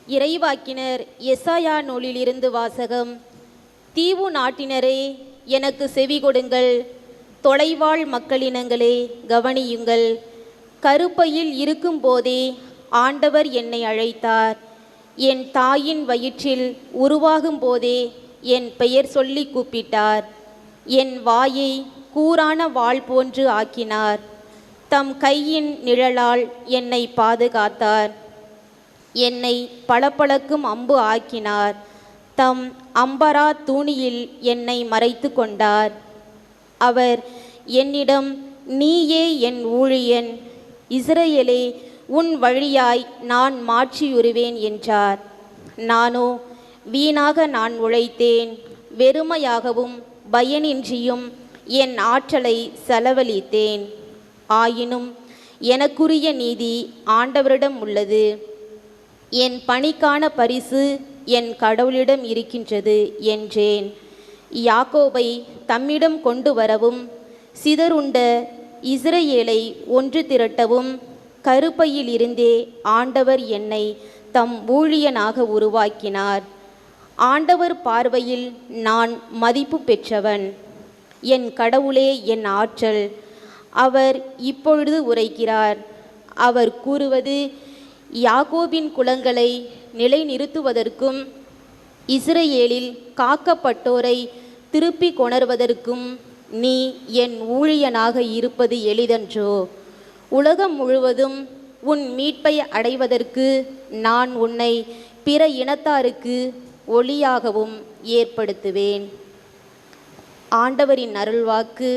இறைவாக்கினர் எசாயா நூலிலிருந்து வாசகம். தீவு நாட்டினரே, எனக்கு செவி கொடுங்கள். தொலைவாழ் மக்களினங்களே, கவனியுங்கள். கருப்பையில் இருக்கும்போதே ஆண்டவர் என்னை அழைத்தார். என் தாயின் வயிற்றில் உருவாகும் போதே என் பெயர் சொல்லி கூப்பிட்டார். என் வாயை கூரான வாள் போன்று ஆக்கினார். தம் கையின் நிழலால் என்னை பாதுகாத்தார். என்னை பளபளக்கும் அம்பு ஆக்கினார். தம் அம்பரா தூணியில் என்னை மறைத்து கொண்டார். அவர் என்னிடம், நீயே என் ஊழியன், இஸ்ரவேலே, உன் வழியாய் நான் மாற்றியுருவேன் என்றார். நானோ, வீணாக நான் உழைத்தேன், வெறுமையாகவும் பயனின்றியும் என் ஆற்றலை செலவழித்தேன். ஆயினும் எனக்குரிய நீதி ஆண்டவரிடம் உள்ளது. என் பணிக்கான பரிசு என் கடவுளிடம் இருக்கின்றது என்றேன். யாக்கோபை தம்மிடம் கொண்டு வரவும், சிதறுண்ட இஸ்ரவேலை ஒன்று திரட்டவும் கருப்பையில் இருந்தே ஆண்டவர் என்னை தம் ஊழியனாக உருவாக்கினார். ஆண்டவர் பார்வையில் நான் மதிப்பு பெற்றவன். என் கடவுளே என் ஆற்றல். அவர் இப்பொழுது உரைக்கிறார். அவர் கூறுவது, யாக்கோபின் குலங்களை நிலைநிறுத்துவதற்கும் இஸ்ரவேலில் காக்கப்பட்டோரை திருப்பி கொணர்வதற்கும் நீ என் ஊழியனாக இருப்பது எளிதன்றோ? உலகம் முழுவதும் உன் மீட்பை அடைவதற்கு நான் உன்னை பிற இனத்தாருக்கு ஒளியாகவும் ஏற்படுத்துவேன். ஆண்டவரின் அருள்வாக்கு.